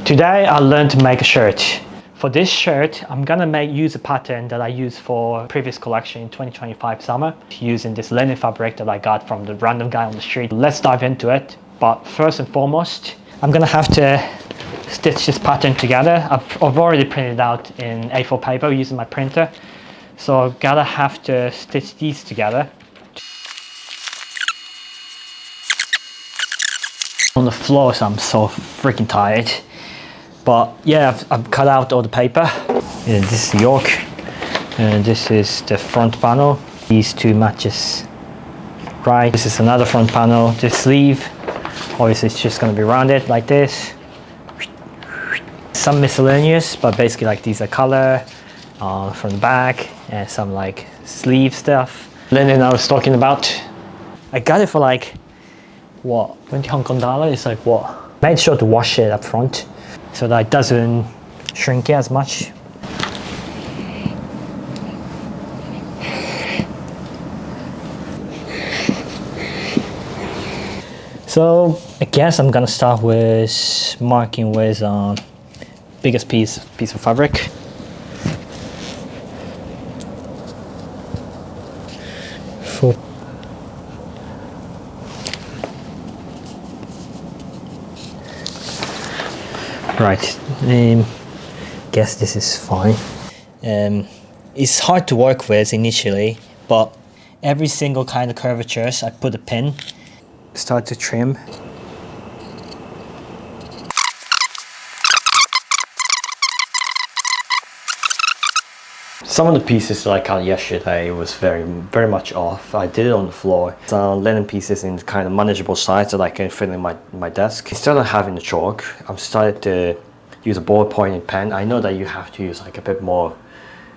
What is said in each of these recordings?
Today I learned to make a shirt. For this shirt, I'm gonna use a pattern that I used for previous collection in 2025 summer, using this linen fabric that I got from the random guy on the street. Let's dive into it. But first and foremost, I'm gonna have to stitch this pattern together. I've already printed out in A4 paper using my printer. So I've gotta have to stitch these together. On the floor, so I'm so freaking tired. But yeah, I've cut out all the paper. Yeah, this is the yoke, and this is the front panel. These two matches right. This is another front panel. This sleeve, obviously it's just gonna be rounded like this. Some miscellaneous, but basically like these are color from the back, and some like sleeve stuff. Linen I was talking about. I got it for like, what, 20 Hong Kong dollar? It's like what? Made sure to wash it up front so that it doesn't shrink it as much. So I guess I'm gonna start with marking with biggest piece of fabric. Right, guess this is fine. It's hard to work with initially, but every single kind of curvatures I put a pin, start to trim. Some of the pieces that I cut yesterday was very much off. I did it on the floor. Some linen pieces in kind of manageable size that I can fit in my desk. Instead of having the chalk, I'm started to use a ballpoint and pen. I know that you have to use like a bit more,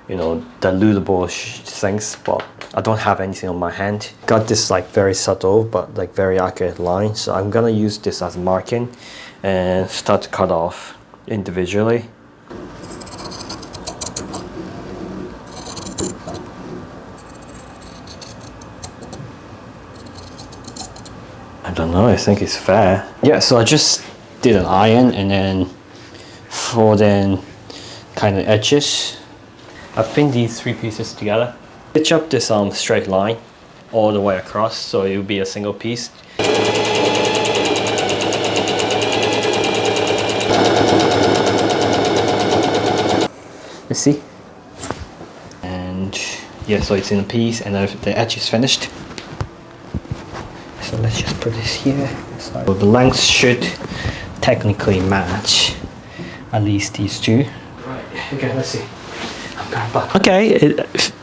you know, dilutable things, but I don't have anything on my hand. Got this like very subtle but like very accurate line. So I'm gonna use this as marking and start to cut off individually. I don't know, I think it's fair. Yeah, so I just did an iron and then fold in kind of edges. I've pinned these three pieces together. Stitch up this straight line all the way across so it will be a single piece. Let's see. And yeah, so it's in a piece and the edge is finished. So let's just put this here. So the length should technically match at least these two. Right, okay, let's see. I'm going back. Okay,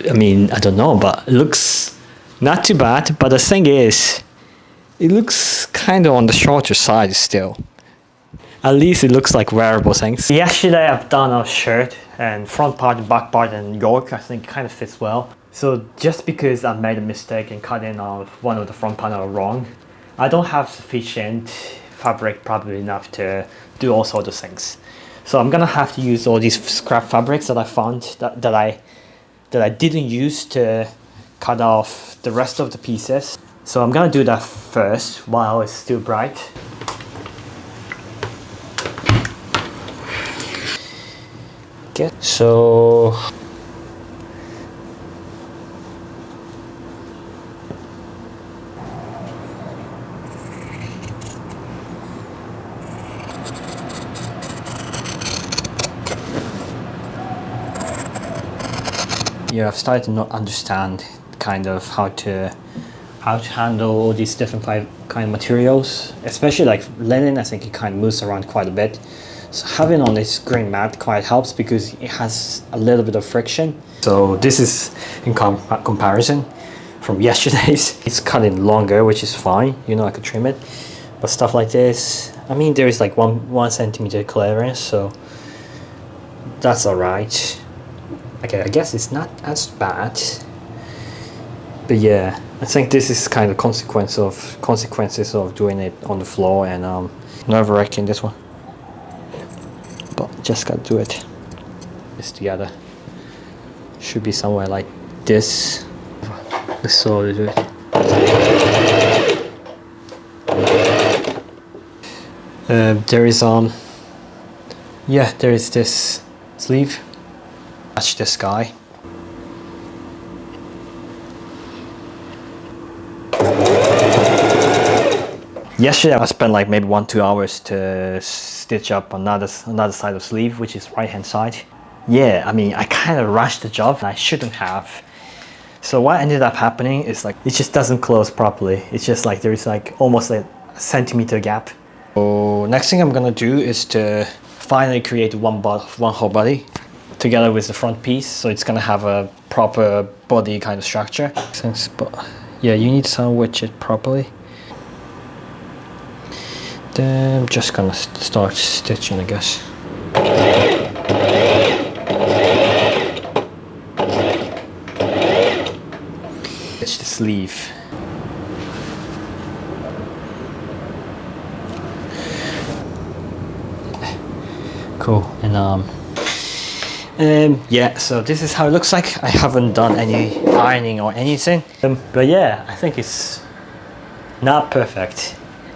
I mean, I don't know, but it looks not too bad. But the thing is, it looks kind of on the shorter side still. At least it looks like wearable things. Yesterday I've done a shirt and front part, back part and yoke. I think it kind of fits well. So just because I made a mistake and cut in one of the front panel wrong, I don't have sufficient fabric probably enough to do all sorts of things. So I'm gonna have to use all these scrap fabrics that I found that I didn't use to cut off the rest of the pieces. So I'm gonna do that first while it's still bright. Okay, so yeah, I've started to not understand kind of how to handle all these different kind of materials, especially like linen. I think it kind of moves around quite a bit. So having on this green mat quite helps because it has a little bit of friction. So this is in comparison from yesterday's. It's cutting longer, which is fine. You know, I could trim it. But stuff like this, I mean, there is like one centimeter clearance, so that's all right. Okay, I guess it's not as bad. But yeah, I think this is kind of consequences of doing it on the floor, and nerve-wracking, this one. But just gotta do it. It's together. Should be somewhere like this. Let's slowly do it. There is yeah, there is this sleeve. Match this guy. Yesterday I spent like maybe 1-2 hours to stitch up another side of sleeve, which is right hand side. Yeah, I mean, I kind of rushed the job and I shouldn't have. So what ended up happening is like it just doesn't close properly. It's just like there is like almost like a centimeter gap. So next thing I'm gonna do is to finally create one whole body together with the front piece, so it's gonna have a proper body kind of structure. But yeah, you need to sandwich it properly. Then I'm just gonna start stitching, I guess. Stitch the sleeve. Cool. And yeah, so this is how it looks like. I haven't done any ironing or anything, but yeah, I think it's not perfect,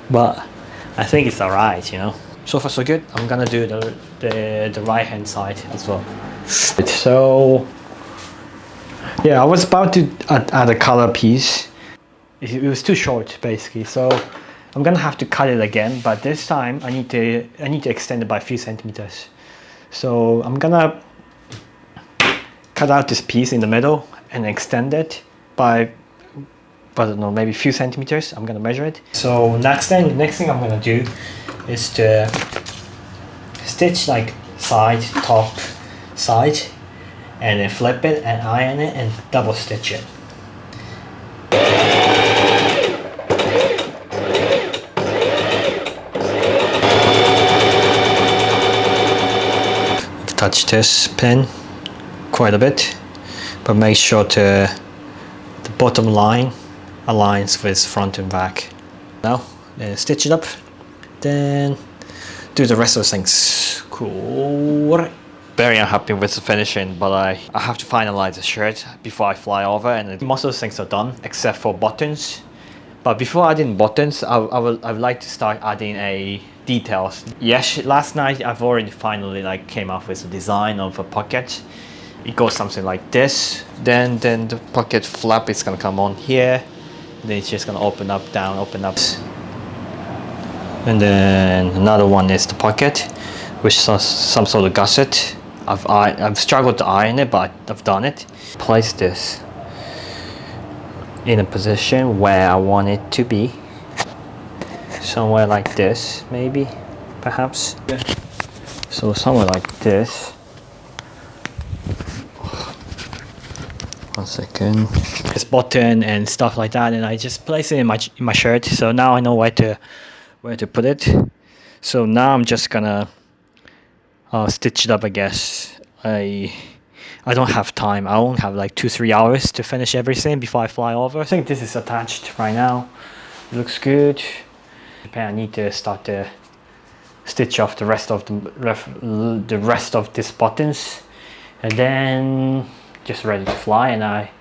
but I think it's alright, you know. So far so good. I'm gonna do the right hand side as well. So yeah, I was about to add a color piece. It was too short basically, so I'm gonna have to cut it again, but this time I need to extend it by a few centimeters. So I'm gonna cut out this piece in the middle and extend it by, I don't know, maybe a few centimeters. I'm gonna measure it. So next thing I'm gonna do is to stitch like side, top, side, and then flip it and iron it and double stitch it. I've touched this pin quite a bit, but make sure the bottom line aligns with front and back. Now stitch it up, then do the rest of the things. Cool. Very unhappy with the finishing, but I have to finalize the shirt before I fly over, and most of the things are done except for buttons. But before adding buttons, I would like to start adding details. Yes, last night I've already finally like came up with a design of a pocket. It goes something like this. Then the pocket flap is gonna come on here. Then it's just gonna open up, down, open up. And then another one is the pocket, which is some sort of gusset. I've struggled to iron it, but I've done it. Place this in a position where I want it to be. Somewhere like this, maybe, perhaps. Yeah. So somewhere like this. 1 second. This button and stuff like that, and I just place it in my shirt. So now I know where to put it. So now I'm just gonna stitch it up, I guess. I don't have time. I only have like 2-3 hours to finish everything before I fly over. I think this is attached right now. It looks good. I need to start to stitch off the rest of these buttons, and then just ready to fly. And I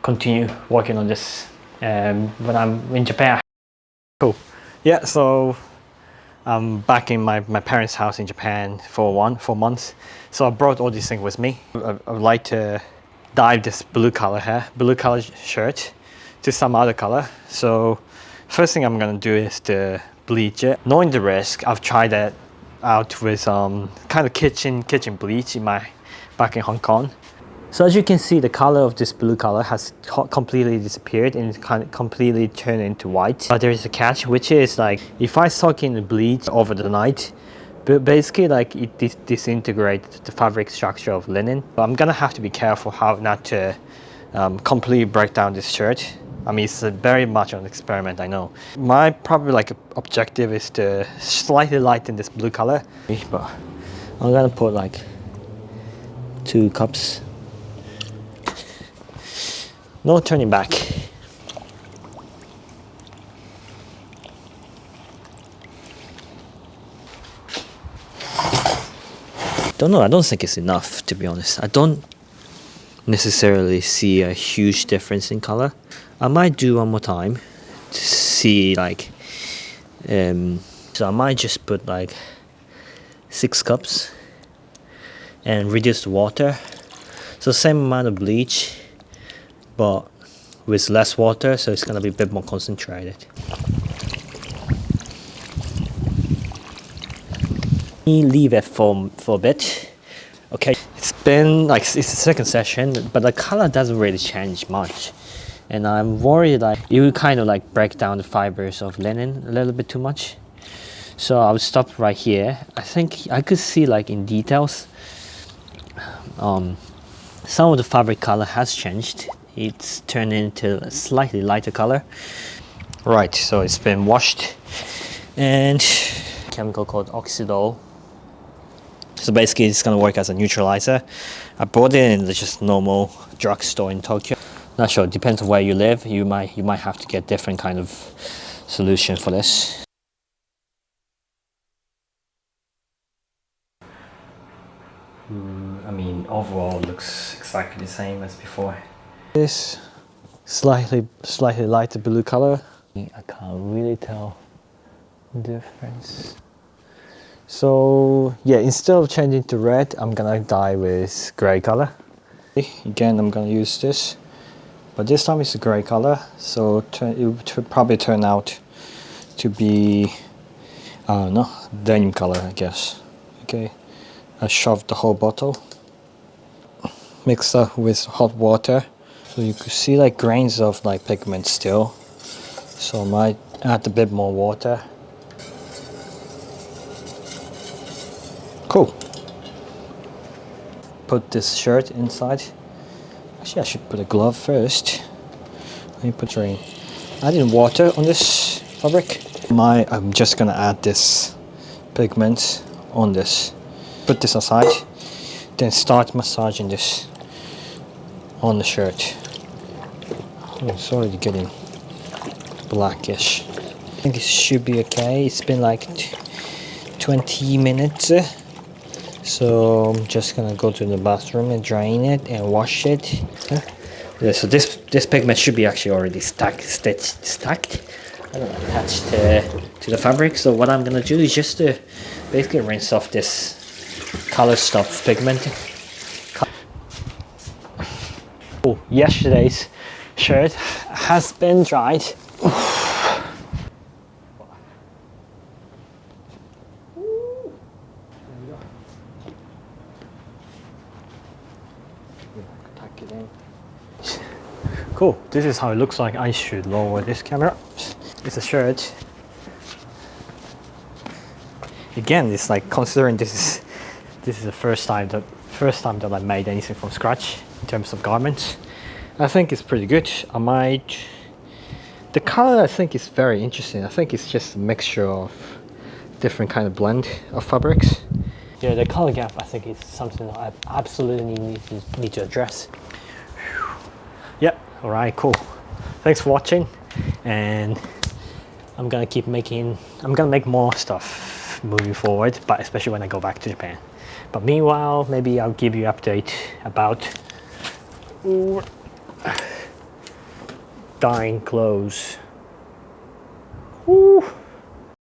continue working on this when I'm in Japan. Cool. Yeah, so I'm back in my parents' house in Japan for 4 months. So I brought all these things with me. I would like to dye this blue color shirt to some other color. So first thing I'm gonna do is to bleach it. Knowing the risk, I've tried that out with kind of kitchen bleach back in Hong Kong. So as you can see, the color of this blue color has completely disappeared and kind of completely turned into white. But there is a catch, which is like if I soak in the bleach over the night, but basically like it disintegrates the fabric structure of linen. But I'm gonna have to be careful how not to completely break down this shirt. I mean, it's very much an experiment, I know. My probably like objective is to slightly lighten this blue color. But I'm gonna put like 2 cups. No turning back. Don't know, I don't think it's enough, to be honest. I don't necessarily see a huge difference in color. I might do one more time to see like so I might just put like 6 cups and reduce the water. So same amount of bleach, but with less water, so it's gonna be a bit more concentrated. Leave it for a bit. Okay, it's been like, it's the second session, but the color doesn't really change much, and I'm worried like it will kind of like break down the fibers of linen a little bit too much. So I'll stop right here. I think I could see like in details, some of the fabric color has changed. It's turned into a slightly lighter color. Right, so it's been washed, and chemical called Oxidol. So basically it's gonna work as a neutralizer. I bought it in just normal drugstore in Tokyo. Not sure, it depends on where you live. You might have to get different kind of solution for this. I mean, overall looks exactly the same as before. This slightly lighter blue color. I can't really tell the difference. So yeah, instead of changing to red, I'm gonna dye with gray color. Again, I'm gonna use this, but this time it's a gray color, so it will probably turn out to be, I don't know, denim color, I guess. Okay, I shoved the whole bottle, mixed up with hot water, so you could see like grains of like pigment still. So I might add a bit more water. Cool. Put this shirt inside. Actually, I should put a glove first. Let me put rain. Adding water on this fabric. I'm just gonna add this pigment on this. Put this aside. Then start massaging this on the shirt. Oh, it's already getting blackish. I think it should be okay. It's been like 20 minutes. So I'm just gonna go to the bathroom and drain it and wash it. Yeah, so this pigment should be actually already stacked, I don't know, attached to the fabric. So what I'm gonna do is just to basically rinse off this color stuff pigment. Oh, yesterday's shirt has been dried. Cool, this is how it looks like. I should lower this camera. It's a shirt. Again, it's like considering this is the first time that I made anything from scratch in terms of garments. I think it's pretty good. The color I think is very interesting. I think it's just a mixture of different kind of blend of fabrics. Yeah, the color gap I think is something that I absolutely need to address. Yep. All right, cool. Thanks for watching, and I'm gonna make more stuff moving forward, but especially when I go back to Japan. But meanwhile, maybe I'll give you an update about dyeing clothes. Ooh.